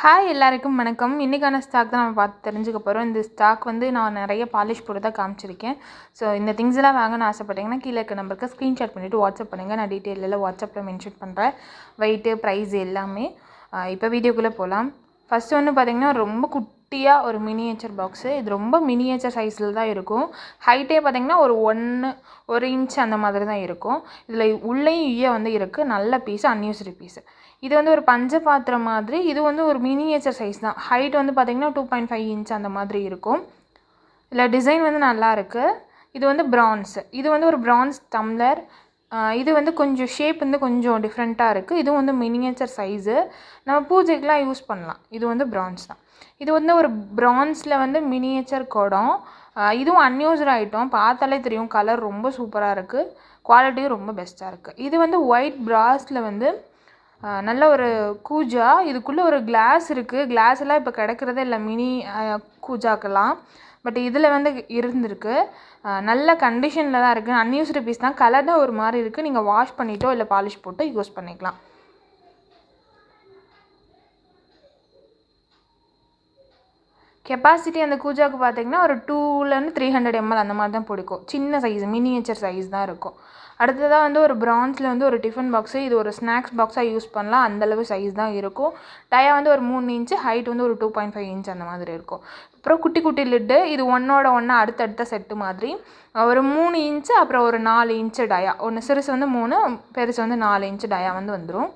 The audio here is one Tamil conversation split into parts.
ஹாய் எல்லாருக்கும் வணக்கம். இன்றைக்கான ஸ்டாக் தான் நம்ம பார்த்து தெரிஞ்சுக்க போகிறோம். இந்த ஸ்டாக் வந்து நான் நிறைய பாலிஷ் போட்டு தான் காமிச்சிருக்கேன். ஸோ இந்த திங்ஸ் எல்லாம் வாங்கன்னு ஆசைப்பட்டீங்கன்னா கீழே இருக்க நம்பருக்கு ஸ்க்ரீன்ஷாட் பண்ணிவிட்டு வாட்ஸ்அப் பண்ணுங்கள். நான் டீட்டெயிலில் வாட்ஸ்அப்பில் மென்ஷன் பண்ணுறேன், வெயிட்டு ப்ரைஸ் எல்லாமே. இப்போ வீடியோக்குள்ளே போகலாம். ஃபஸ்ட்டு வந்து பார்த்திங்கன்னா ரொம்ப குட்டியாக ஒரு மினியேச்சர் பாக்ஸு. இது ரொம்ப மினியேச்சர் சைஸில் தான் இருக்கும். ஹைட்டே பார்த்திங்கன்னா ஒரு இன்ச் அந்த மாதிரி தான் இருக்கும். இதில் உள்ளேயும் ஈய வந்து இருக்குது. நல்ல பீஸு, அன்யூஸ்டு பீஸு. இது வந்து ஒரு பஞ்ச பாத்திரம் மாதிரி. இது வந்து ஒரு மினியேச்சர் சைஸ் தான். ஹைட் வந்து பார்த்திங்கன்னா 2.5 இன்ச் அந்த மாதிரி இருக்கும். இதில் டிசைன் வந்து நல்லா இருக்குது. இது வந்து பிரான்ஸு. இது வந்து ஒரு பிரான்ஸ் டம்ளர். இது வந்து கொஞ்சம் ஷேப் வந்து கொஞ்சம் டிஃப்ரெண்ட்டாக இருக்குது. இதுவும் வந்து மினியேச்சர் சைஸு. நம்ம பூஜைக்கெலாம் யூஸ் பண்ணலாம். இது வந்து பிரான்ஸ் தான். இது வந்து ஒரு பிரான்ஸில் வந்து மினியேச்சர் குடம். இதுவும் அன்யூஸ்டு ஐட்டம். பார்த்தாலே தெரியும், கலர் ரொம்ப சூப்பராக இருக்குது. குவாலிட்டியும் ரொம்ப பெஸ்ட்டாக இருக்குது. இது வந்து ஒயிட் பிராஸில் வந்து நல்ல ஒரு கூஜா. இதுக்குள்ளே ஒரு கிளாஸ் இருக்குது. கிளாஸ் எல்லாம் இப்போ கிடைக்கிறதே இல்லை மினி கூஜாக்கெல்லாம். பட் இதில் வந்து இருந்திருக்கு. நல்ல கண்டிஷனில் தான் இருக்குது. அன்யூஸ்டு பீஸ் தான். கலர் தான் ஒரு மாதிரி இருக்குது. நீங்கள் வாஷ் பண்ணிட்டோ இல்லை பாலிஷ் போட்டு யூஸ் பண்ணிக்கலாம். கெப்பாசிட்டி அந்த கூஜாவுக்கு பார்த்திங்கன்னா ஒரு 200 to 300 ml அந்த மாதிரி தான் பிடிக்கும். சின்ன சைஸ், மினியேச்சர் சைஸ் தான் இருக்கும். அடுத்ததாக வந்து ஒரு பிரான்ஸில் வந்து ஒரு டிஃபன் பாக்ஸு. இது ஒரு ஸ்நாக்ஸ் பாக்ஸாக யூஸ் பண்ணலாம். அந்தளவு சைஸ் தான் இருக்கும். டயா வந்து ஒரு 3 இன்ச்சு, ஹைட் வந்து ஒரு 2.5 இன்ச் அந்த மாதிரி இருக்கும். அப்புறம் குட்டி குட்டி லிட்டு. இது ஒன்றோட ஒன்று அடுத்தடுத்த செட்டு மாதிரி. ஒரு 3 இன்ச்சு, அப்புறம் ஒரு 4 இன்ச்சு டயா. ஒன்று சிறுசு வந்து 3, பெருசு வந்து 4 இன்ச்சு டயா வந்து வந்துடும்.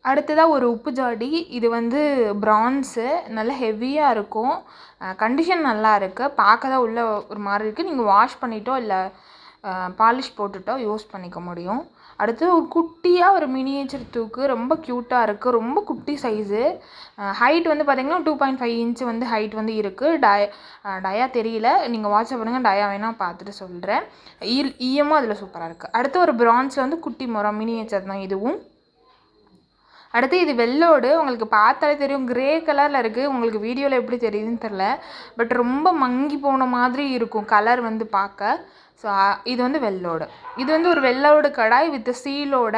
அடுத்ததாக ஒரு உப்பு ஜாடி. இது வந்து பிரான்ஸு. நல்ல ஹெவியாக இருக்கும். கண்டிஷன் நல்லா இருக்குது. பார்க்க தான் உள்ள ஒரு மாதிரி இருக்குது. நீங்கள் வாஷ் பண்ணிட்டோ இல்லை பாலிஷ் போட்டுட்டோ யூஸ் பண்ணிக்க முடியும். அடுத்து ஒரு குட்டியாக ஒரு மினியேச்சர் தூக்கு. ரொம்ப க்யூட்டாக இருக்குது. ரொம்ப குட்டி சைஸு. ஹைட் வந்து பார்த்திங்கன்னா 2.5 இன்ச்சு வந்து ஹைட் வந்து இருக்குது. டயா தெரியல, நீங்கள் வாட்ஸ்அப் பண்ணுங்கள். டயா வேணால் பார்த்துட்டு சொல்கிறேன். ஈயமும் அதில் சூப்பராக இருக்குது. அடுத்து ஒரு பிரான்ஸில் வந்து குட்டி முறம் மினியேச்சர் தான் இதுவும். அடுத்து இது வெள்ளோடு. உங்களுக்கு பார்த்தாலே தெரியும், கிரே கலரில் இருக்குது. உங்களுக்கு வீடியோவில் எப்படி தெரியுதுன்னு தெரில, பட் ரொம்ப மங்கி போன மாதிரி இருக்கும் கலர் வந்து பார்க்க. ஸோ இது வந்து வெள்ளோடு. இது வந்து ஒரு வெள்ளோடு கடாய் வித் சீலோட.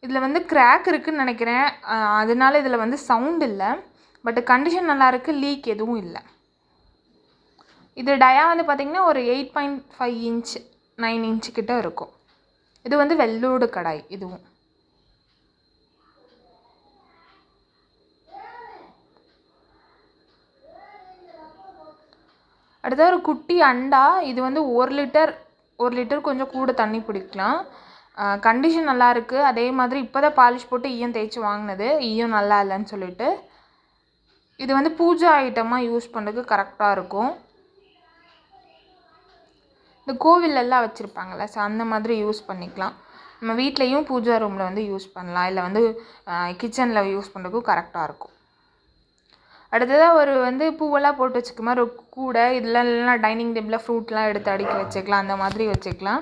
இதில் வந்து கிராக் இருக்குதுன்னு நினைக்கிறேன். அதனால இதில் வந்து சவுண்ட் இல்லை, பட் கண்டிஷன் நல்லா இருக்குது. லீக் எதுவும் இல்லை. இது டயா வந்து பார்த்திங்கன்னா ஒரு 8.5 இன்ச் 9 இன்ச்சு கிட்ட இருக்கும். இது வந்து வெள்ளோடு கடாய். இதுவும் அடுத்தது ஒரு குட்டி அண்டா. இது வந்து 1 லிட்டர் கொஞ்சம் கூட தண்ணி பிடிக்கலாம். கண்டிஷன் நல்லா இருக்குது. அதே மாதிரி இப்போ தான் பாலிஷ் போட்டு ஈயம் தேய்ச்சி வாங்கினது. ஈயம் நல்லா இல்லைன்னு சொல்லிட்டு. இது வந்து பூஜா ஐட்டமாக யூஸ் பண்ணுறதுக்கு கரெக்டாக இருக்கும். இந்த கோவிலெல்லாம் வச்சுருப்பாங்கள்ல, ஸோ அந்த மாதிரி யூஸ் பண்ணிக்கலாம். நம்ம வீட்லேயும் பூஜா ரூமில் வந்து யூஸ் பண்ணலாம், இல்லை வந்து கிச்சனில் யூஸ் பண்ணுறதுக்கும் கரெக்டாக இருக்கும். அடுத்ததாக ஒரு வந்து பூவெல்லாம் போட்டு வச்சுக்க மாதிரி ஒரு கூடை. இதெல்லாம் இல்லைனா டைனிங் டேபிளில் ஃப்ரூட்லாம் எடுத்து அடுக்கி வச்சுக்கலாம், அந்த மாதிரி வச்சுக்கலாம்.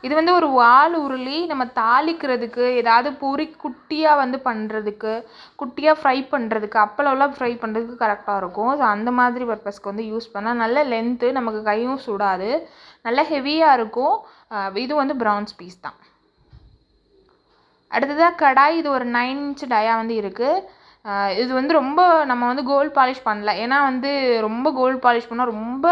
இது வந்து ஒரு வால் உருளி. நம்ம தாளிக்கிறதுக்கு, ஏதாவது பொரி குட்டியாக வந்து பண்ணுறதுக்கு, குட்டியாக ஃப்ரை பண்ணுறதுக்கு, அப்பளம்லாம் ஃப்ரை பண்ணுறதுக்கு கரெக்டாக இருக்கும். ஸோ அந்த மாதிரி பர்பஸ்க்கு வந்து யூஸ் பண்ணால் நல்ல லென்த்து, நமக்கு கையும் சுடாது, நல்ல ஹெவியாக இருக்கும். இது வந்து பிரான்ஸ் பீஸ் தான். அடுத்ததாக கடாய். இது ஒரு 9 இன்ச் டயா வந்து இருக்குது. இது வந்து ரொம்ப நம்ம வந்து கோல்டு பாலிஷ் பண்ணல. ஏன்னா வந்து ரொம்ப கோல்டு பாலிஷ் பண்ணால் ரொம்ப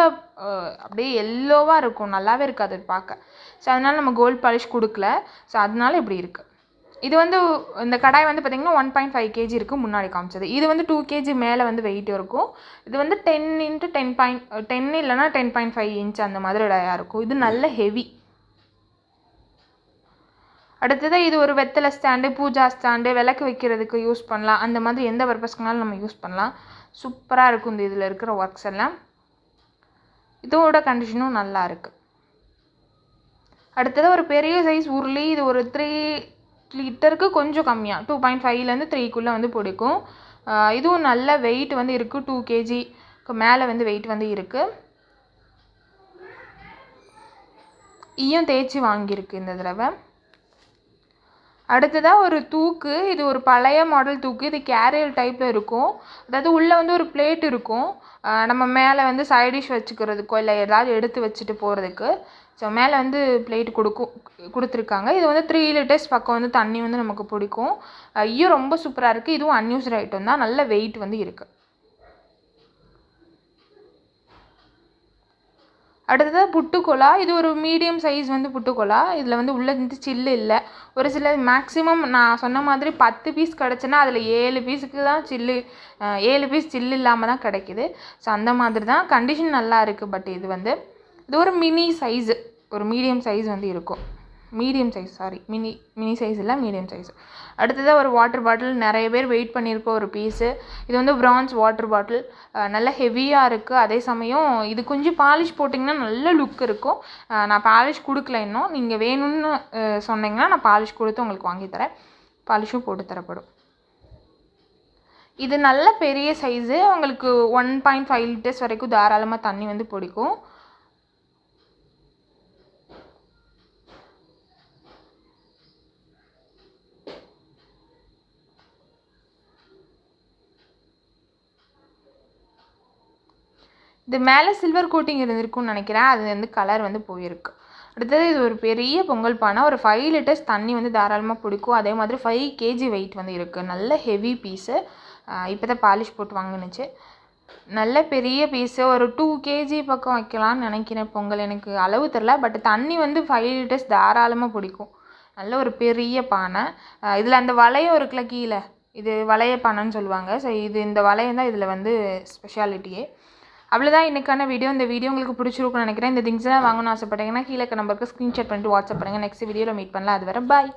அப்படியே எல்லோவாக இருக்கும், நல்லாவே இருக்காது அது பார்க்க. ஸோ அதனால் நம்ம கோல்டு பாலிஷ் கொடுக்கல. ஸோ அதனால இப்படி இருக்குது. இது வந்து இந்த கடாய் வந்து பார்த்திங்கன்னா 1.5 kg இருக்குது. முன்னாடி காமிச்சது இது வந்து 2 kg மேலே வந்து வெயிட் இருக்கும். இது வந்து 10 இல்லைனா 10.5 இன்ச் அந்த மாதிரி டயா இருக்கும். இது நல்ல ஹெவி. அடுத்ததாக இது ஒரு வெத்தலை ஸ்டாண்டு, பூஜா ஸ்டாண்டு, விளக்கு வைக்கிறதுக்கு யூஸ் பண்ணலாம். அந்த மாதிரி எந்த பர்பஸ்க்குனாலும் நம்ம யூஸ் பண்ணலாம். சூப்பராக இருக்கும் இந்த இதில் இருக்கிற ஒர்க்ஸ் எல்லாம். இதோட கண்டிஷனும் நல்லா இருக்குது. அடுத்தது ஒரு பெரிய சைஸ் உருளி. இது ஒரு 3 லிட்டருக்கு கொஞ்சம் கம்மியாக 2.5லேருந்து 3க்குள்ளே வந்து பிடிக்கும். இதுவும் நல்ல வெயிட் வந்து இருக்குது. 2 kgக்கு மேலே வந்து வெயிட் வந்து இருக்குது. ஈயம் தேய்ச்சி வாங்கியிருக்கு இந்த தடவை. அடுத்ததாக ஒரு தூக்கு. இது ஒரு பழைய மாடல் தூக்கு. இது கேரியல் டைப்பில் இருக்கும். அதாவது உள்ளே வந்து ஒரு பிளேட் இருக்கும். நம்ம மேலே வந்து சைடிஷ் வச்சுக்கிறதுக்கோ இல்லை ஏதாவது எடுத்து வச்சுட்டு போகிறதுக்கு. ஸோ மேலே வந்து பிளேட் கொடுத்துருக்காங்க. இது வந்து 3 லிட்டர்ஸ் பக்கம் வந்து தண்ணி வந்து நமக்கு பிடிக்கும். ஐயோ ரொம்ப சூப்பராக இருக்குது. இதுவும் அன்யூஸ்டு ஐட்டம் தான். நல்ல வெயிட் வந்து இருக்குது. அடுத்தது புட்டுக்கோலா. இது ஒரு மீடியம் சைஸ் வந்து புட்டுக்கோலா. இதில் வந்து உள்ளே வந்து சில்லு இல்லை. ஒரு சில மேக்ஸிமம் நான் சொன்ன மாதிரி 10 பீஸ் கிடச்சுன்னா அதில் 7 பீஸுக்கு தான் சில்லு 7 பீஸ் சில்லு இல்லாமல் தான் கிடைக்கிது. ஸோ அந்த மாதிரி தான். கண்டிஷன் நல்லா இருக்குது. பட் இது ஒரு மினி சைஸு, ஒரு மீடியம் சைஸ் வந்து இருக்கும். Medium size, sorry, mini size இல்லை, மீடியம் சைஸ். அடுத்ததாக ஒரு வாட்டர் பாட்டில். நிறைய பேர் வெயிட் பண்ணியிருக்கோம் ஒரு பீஸு. இது வந்து பிரான்ஸ் வாட்டர் பாட்டில். நல்ல ஹெவியாக இருக்குது. அதே சமயம் இது கொஞ்சம் பாலிஷ் போட்டிங்கன்னா நல்ல லுக் இருக்கும். நான் பாலிஷ் கொடுக்கல இன்னும். நீங்கள் வேணும்னு சொன்னீங்கன்னா நான் பாலிஷ் கொடுத்து உங்களுக்கு வாங்கித்தரேன். பாலிஷும் போட்டு தரப்படும். இது நல்ல பெரிய சைஸு. உங்களுக்கு 1.5 லிட்டர்ஸ் வரைக்கும் தாராளமாக தண்ணி வந்து பிடிக்கும். இது மேலே சில்வர் கோட்டிங் இருந்திருக்கும்னு நினைக்கிறேன். அது வந்து கலர் வந்து போயிருக்கு. அடுத்தது இது ஒரு பெரிய பொங்கல் பானை. ஒரு 5 லிட்டர்ஸ் தண்ணி வந்து தாராளமாக பிடிக்கும். அதே மாதிரி 5 kg வெயிட் வந்து இருக்குது. நல்ல ஹெவி பீஸு. இப்போ தான் பாலிஷ் போட்டு வாங்கினுச்சு. நல்ல பெரிய பீஸு. ஒரு 2 kg பக்கம் வைக்கலான்னு நினைக்கிறேன் பொங்கல். எனக்கு அளவு தெரில. பட் தண்ணி வந்து 5 லிட்டர்ஸ் தாராளமாக பிடிக்கும். நல்ல ஒரு பெரிய பானை. இதில் அந்த வளையம் இருக்குல்ல கீழே, இது வளைய பானைன்னு சொல்லுவாங்க. ஸோ இந்த வளையம் தான் இதில் வந்து ஸ்பெஷாலிட்டியே. அவ்வளோதான் இன்றைக்கான வீடியோ. இந்த வீடியோ உங்களுக்கு பிடிச்சிருக்குன்னு நினைக்கிறேன். இந்த திங்ஸ்லாம் வாங்கணும்னு ஆசைப்பட்டீங்கன்னா கீழே நம்பருக்கு ஸ்க்ரீன்ஷாட் பண்ணிட்டு வாட்ஸ்அப் பண்ணுங்கள். நெக்ஸ்ட் வீடியோவில் மீட் பண்ணலாம். அது வரை பாய்.